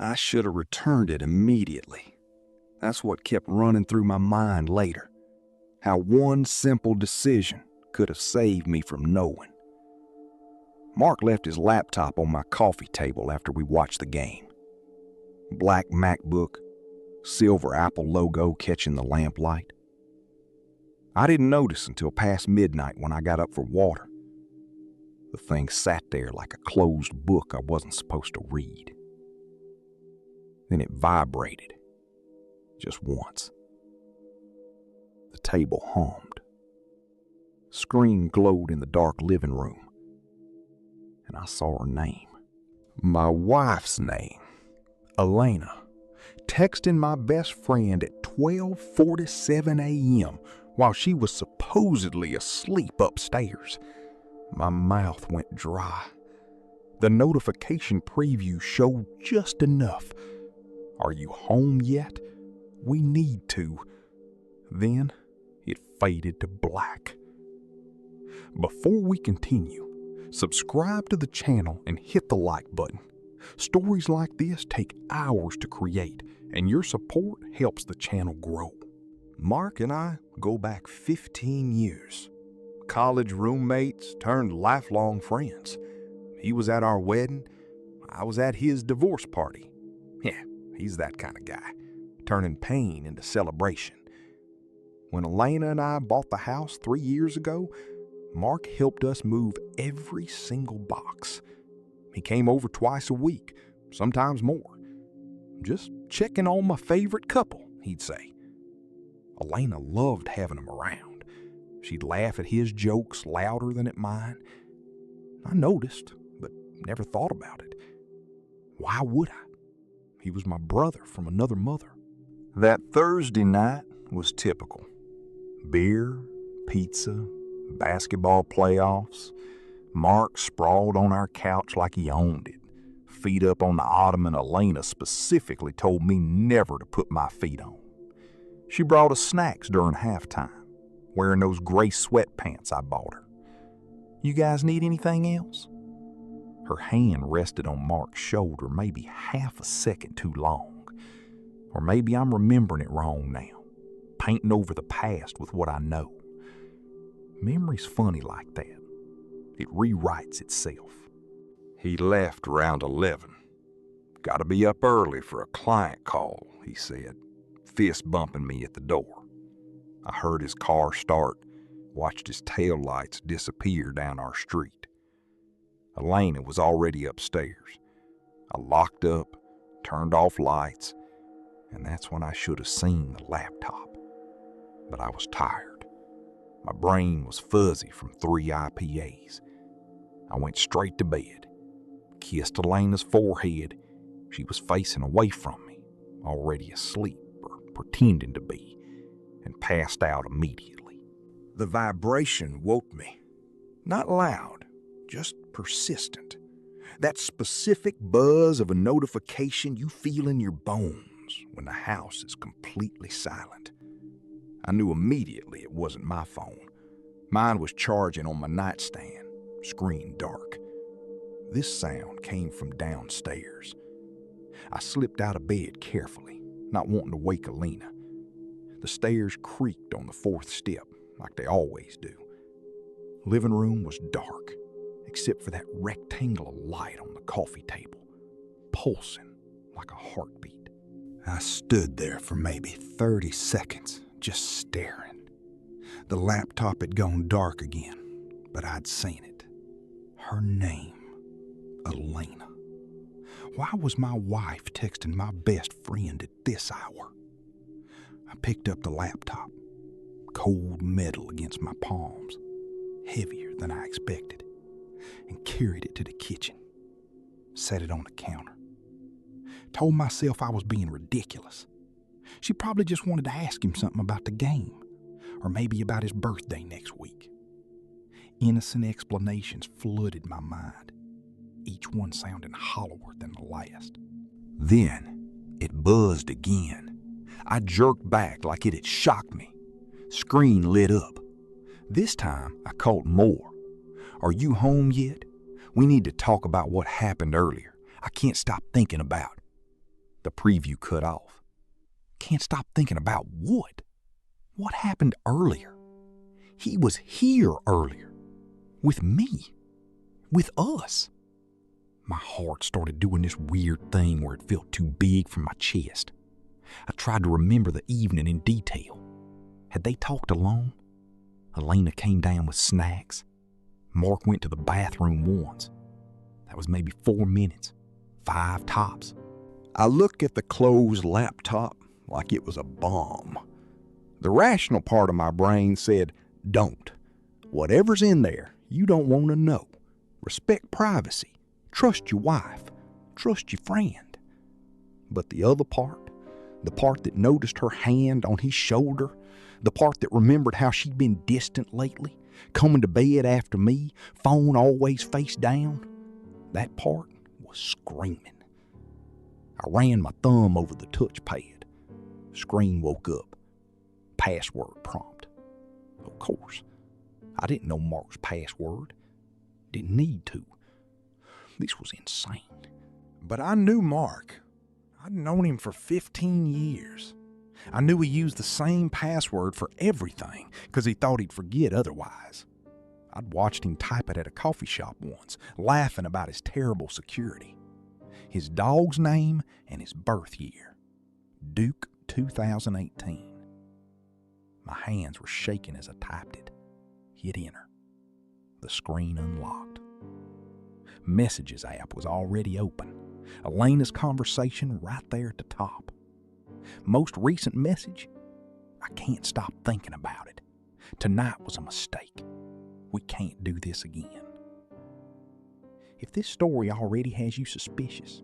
I should have returned it immediately. That's what kept running through my mind later. How one simple decision could have saved me from knowing. Mark left his laptop on my coffee table after we watched the game. Black MacBook, silver Apple logo catching the lamplight. I didn't notice until past midnight when I got up for water. The thing sat there like a closed book I wasn't supposed to read. Then it vibrated, just once. The table hummed. Screen glowed in the dark living room, and I saw her name. My wife's name, Elena, texting my best friend at 12:47 a.m. while she was supposedly asleep upstairs. My mouth went dry. The notification preview showed just enough. Are you home yet? We need to. Then it faded to black. Before we continue, subscribe to the channel and hit the like button. Stories like this take hours to create, and your support helps the channel grow. Mark and I go back 15 years. College roommates turned lifelong friends. He was at our wedding. I was at his divorce party. Yeah, he's that kind of guy, turning pain into celebration. When Elena and I bought the house 3 years ago, Mark helped us move every single box. He came over twice a week, sometimes more. Just checking on my favorite couple, he'd say. Elena loved having him around. She'd laugh at his jokes louder than at mine. I noticed, but never thought about it. Why would I? He was my brother from another mother. That Thursday night was typical. Beer, pizza, basketball playoffs. Mark sprawled on our couch like he owned it. Feet up on the ottoman Elena specifically told me never to put my feet on. She brought us snacks during halftime, wearing those gray sweatpants I bought her. You guys need anything else? Her hand rested on Mark's shoulder maybe half a second too long. Or maybe I'm remembering it wrong now, painting over the past with what I know. Memory's funny like that. It rewrites itself. He left around 11. Gotta be up early for a client call, he said, fist bumping me at the door. I heard his car start, watched his taillights disappear down our street. Elena was already upstairs. I locked up, turned off lights, and that's when I should have seen the laptop. But I was tired. My brain was fuzzy from 3 IPAs. I went straight to bed, kissed Elena's forehead. She was facing away from me, already asleep or pretending to be, and passed out immediately. The vibration woke me. Not loud, just persistent. That specific buzz of a notification you feel in your bones when the house is completely silent. I knew immediately it wasn't my phone. Mine was charging on my nightstand, screen dark. This sound came from downstairs. I slipped out of bed carefully, not wanting to wake Elena. The stairs creaked on the 4th step, like they always do. Living room was dark, except for that rectangle of light on the coffee table, pulsing like a heartbeat. I stood there for maybe 30 seconds, just staring. The laptop had gone dark again, but I'd seen it. Her name, Elena. Why was my wife texting my best friend at this hour? I picked up the laptop, cold metal against my palms, heavier than I expected, and carried it to the kitchen, set it on the counter. Told myself I was being ridiculous. She probably just wanted to ask him something about the game, or maybe about his birthday next week. Innocent explanations flooded my mind, each one sounding hollower than the last. Then it buzzed again. I jerked back like it had shocked me. Screen lit up. This time I caught more. Are you home yet? We need to talk about what happened earlier. I can't stop thinking about it. The preview cut off. Can't stop thinking about what? What happened earlier? He was here earlier. With me. With us. My heart started doing this weird thing where it felt too big for my chest. I tried to remember the evening in detail. Had they talked alone? Elena came down with snacks. Mark went to the bathroom once. That was maybe 4 minutes. 5 tops. I looked at the closed laptop like it was a bomb. The rational part of my brain said, don't. Whatever's in there, you don't want to know. Respect privacy. Trust your wife. Trust your friend. But the other part, the part that noticed her hand on his shoulder, the part that remembered how she'd been distant lately, coming to bed after me, phone always face down, that part was screaming. I ran my thumb over the touchpad. Screen woke up. Password prompt. Of course, I didn't know Mark's password. Didn't need to. This was insane. But I knew Mark. I'd known him for 15 years. I knew he used the same password for everything because he thought he'd forget otherwise. I'd watched him type it at a coffee shop once, laughing about his terrible security. His dog's name and his birth year. Duke 2018. My hands were shaking as I typed it. Hit enter. The screen unlocked. Messages app was already open. Elena's conversation right there at the top. Most recent message, I can't stop thinking about it. Tonight was a mistake. We can't do this again. If this story already has you suspicious,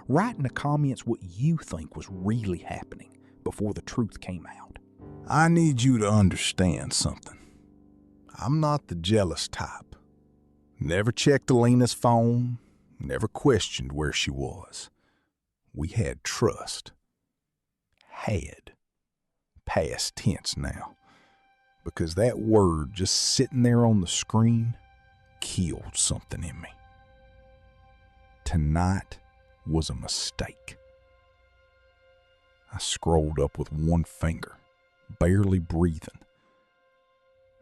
write in the comments what you think was really happening before the truth came out. I need you to understand something. I'm not the jealous type. Never checked Elena's phone, never questioned where she was. We had trust. Had. Past tense now. Because that word just sitting there on the screen killed something in me. Tonight was a mistake. I scrolled up with one finger, barely breathing.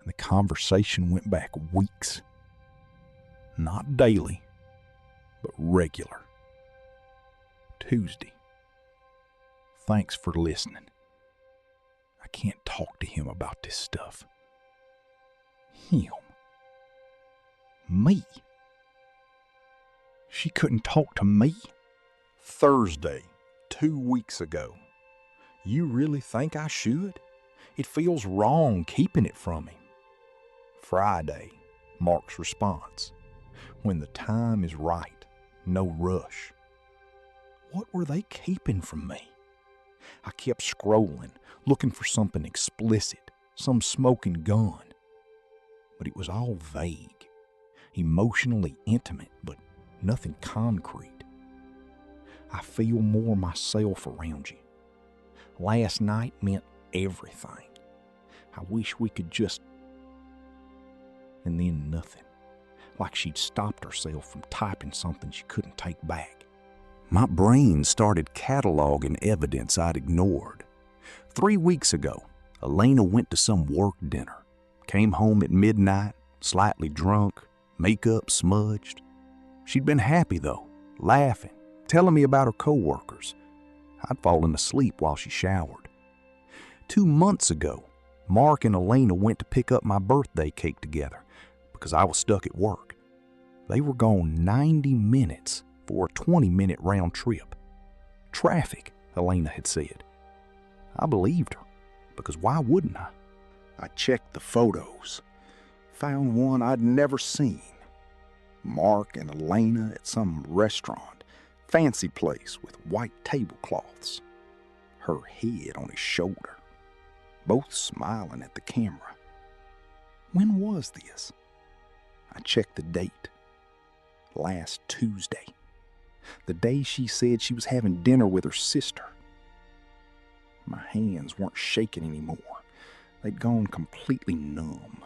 And the conversation went back weeks. Not daily, but regular. Tuesday. Thanks for listening. I can't talk to him about this stuff. Him. Me. She couldn't talk to me? Thursday, 2 weeks ago. You really think I should? It feels wrong keeping it from him. Friday, Mark's response. When the time is right, no rush. What were they keeping from me? I kept scrolling, looking for something explicit, some smoking gun. But it was all vague, emotionally intimate, but nothing concrete. I feel more myself around you. Last night meant everything. I wish we could just... And then nothing. Like she'd stopped herself from typing something she couldn't take back. My brain started cataloging evidence I'd ignored. 3 weeks ago, Elena went to some work dinner. Came home at midnight, slightly drunk, makeup smudged. She'd been happy though, laughing, telling me about her coworkers. I'd fallen asleep while she showered. 2 months ago, Mark and Elena went to pick up my birthday cake together because I was stuck at work. They were gone 90 minutes for a 20-minute round trip. Traffic, Elena had said. I believed her, because why wouldn't I? I checked the photos, found one I'd never seen. Mark and Elena at some restaurant, fancy place with white tablecloths. Her head on his shoulder, both smiling at the camera. When was this? I checked the date. Last Tuesday. The day she said she was having dinner with her sister. My hands weren't shaking anymore. They'd gone completely numb.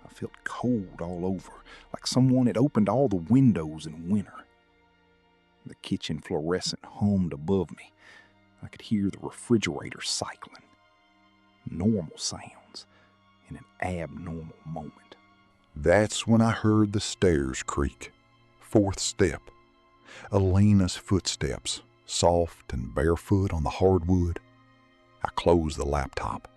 I felt cold all over, like someone had opened all the windows in winter. The kitchen fluorescent hummed above me. I could hear the refrigerator cycling. Normal sounds in an abnormal moment. That's when I heard the stairs creak. Fourth step. Elena's footsteps, soft and barefoot on the hardwood. I closed the laptop,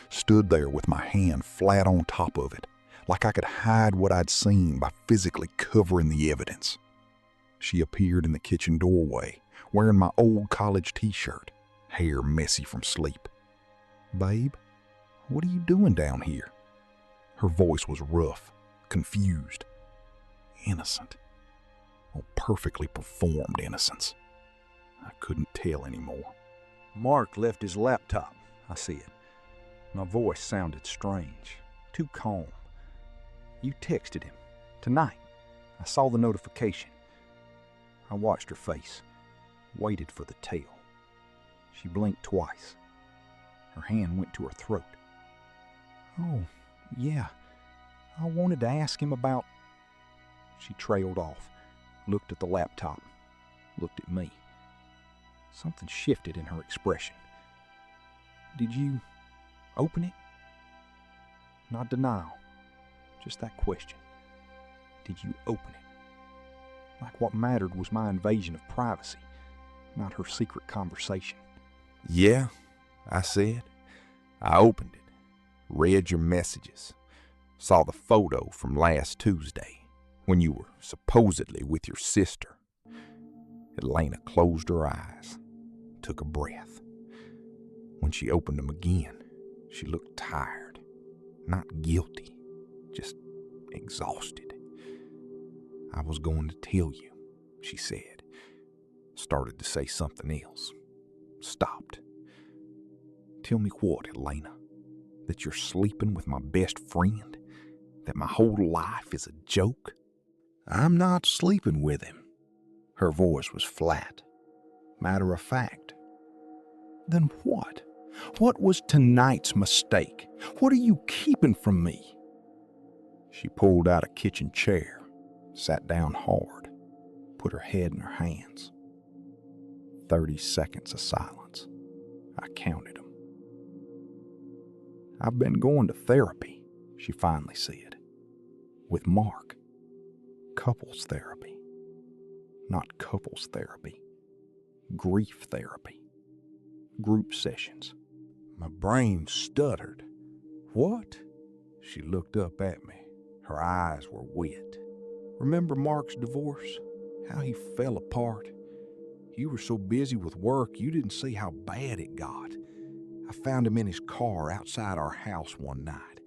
stood there with my hand flat on top of it, like I could hide what I'd seen by physically covering the evidence. She appeared in the kitchen doorway, wearing my old college t-shirt, hair messy from sleep. "Babe, what are you doing down here?" Her voice was rough, confused, innocent. Oh, perfectly performed innocence. I couldn't tell anymore. "Mark left his laptop," I said. My voice sounded strange, too calm. "You texted him. Tonight. I saw the notification." I watched her face, waited for the tell. She blinked twice. Her hand went to her throat. "Oh, yeah. I wanted to ask him about..." She trailed off, looked at the laptop, looked at me. Something shifted in her expression. "Did you open it?" Not denial, just that question. Did you open it? Like what mattered was my invasion of privacy, not her secret conversation. "Yeah," I said. "I opened it, read your messages, saw the photo from last Tuesday when you were supposedly with your sister." Elena closed her eyes, took a breath. When she opened them again, she looked tired, not guilty, just exhausted. "I was going to tell you," she said. Started to say something else. Stopped. "Tell me what, Elena? That you're sleeping with my best friend? That my whole life is a joke?" "I'm not sleeping with him." Her voice was flat, matter of fact. "Then what? What was tonight's mistake? What are you keeping from me?" She pulled out a kitchen chair, sat down hard, put her head in her hands. 30 seconds of silence. I counted them. "I've been going to therapy," she finally said. "With Mark. Couples therapy. Not couples therapy. Grief therapy. Group sessions." My brain stuttered. "What?" She looked up at me. Her eyes were wet. "Remember Mark's divorce? How he fell apart? You were so busy with work you didn't see how bad it got. I found him in his car outside our house one night,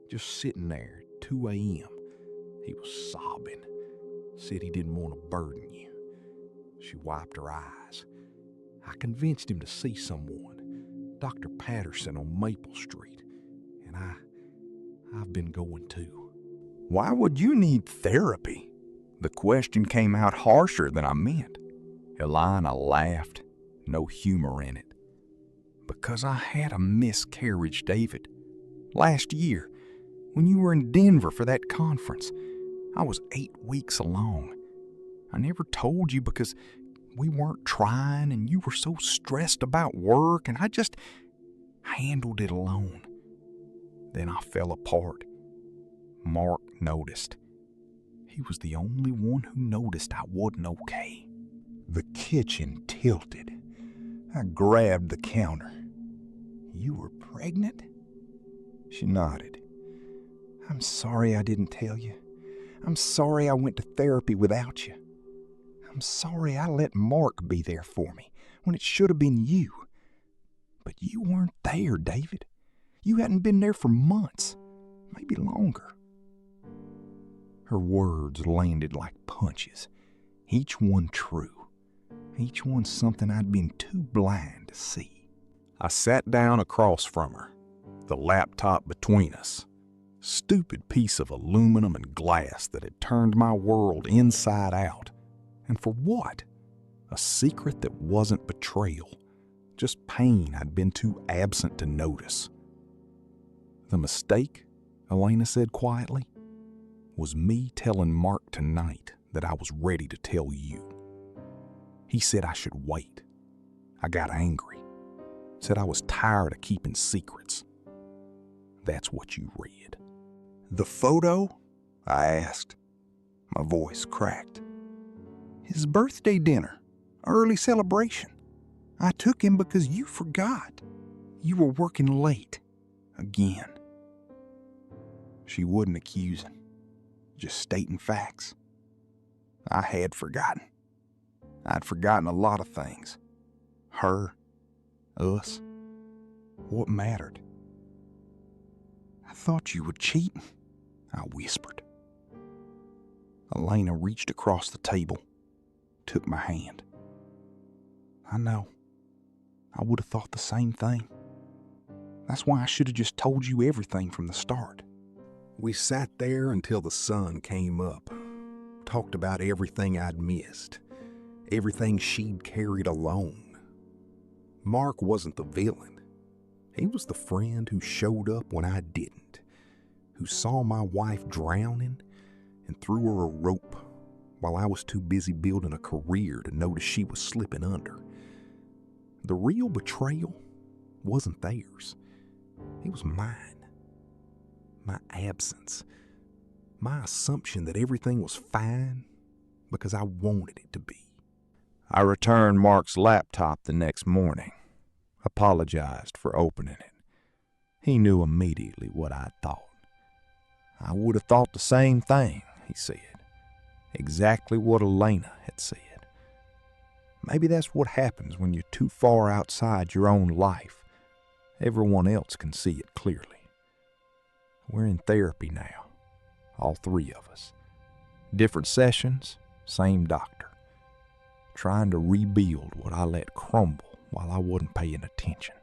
just sitting there at 2 a.m. He was sobbing. Said he didn't want to burden you." She wiped her eyes. "I convinced him to see someone, Dr. Patterson on Maple Street, and I've been going too." "Why would you need therapy?" The question came out harsher than I meant. Elena laughed, no humor in it. "Because I had a miscarriage, David. Last year, when you were in Denver for that conference, I was 8 weeks along. I never told you because we weren't trying and you were so stressed about work, and I just handled it alone. Then I fell apart. Mark noticed. He was the only one who noticed I wasn't okay." The kitchen tilted. I grabbed the counter. "You were pregnant?" She nodded. "I'm sorry I didn't tell you. I'm sorry I went to therapy without you. I'm sorry I let Mark be there for me when it should have been you. But you weren't there, David. You hadn't been there for months, maybe longer." Her words landed like punches, each one true, each one something I'd been too blind to see. I sat down across from her, the laptop between us. Stupid piece of aluminum and glass that had turned my world inside out. And for what? A secret that wasn't betrayal, just pain I'd been too absent to notice. "The mistake," Elena said quietly, "was me telling Mark tonight that I was ready to tell you. He said I should wait. I got angry. Said I was tired of keeping secrets. That's what you read. The photo? I asked. My voice cracked. His birthday dinner, early celebration. I took him because you forgot. You were working late. Again. She wasn't accusing, just stating facts. I had forgotten. I'd forgotten a lot of things. Her, us, what mattered. I thought you were cheating, I whispered. Elena reached across the table, took my hand. I know. I would have thought the same thing. That's why I should have just told you everything from the start. We sat there until the sun came up, talked about everything I'd missed, everything she'd carried alone. Mark wasn't the villain. He was the friend who showed up when I didn't, who saw my wife drowning and threw her a rope while I was too busy building a career to notice she was slipping under. The real betrayal wasn't theirs. It was mine. My absence. My assumption that everything was fine because I wanted it to be. I returned Mark's laptop the next morning, apologized for opening it. He knew immediately what I'd thought. I would have thought the same thing, he said. Exactly what Elena had said. Maybe that's what happens when you're too far outside your own life. Everyone else can see it clearly. We're in therapy now, all three of us. Different sessions, same doctor. Trying to rebuild what I let crumble while I wasn't paying attention.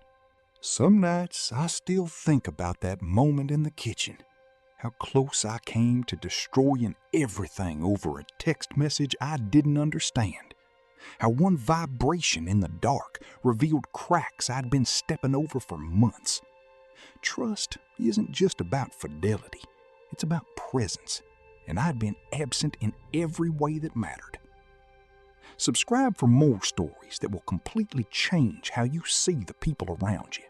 Some nights I still think about that moment in the kitchen. How close I came to destroying everything over a text message I didn't understand. How one vibration in the dark revealed cracks I'd been stepping over for months. Trust isn't just about fidelity. It's about presence, and I'd been absent in every way that mattered. Subscribe for more stories that will completely change how you see the people around you.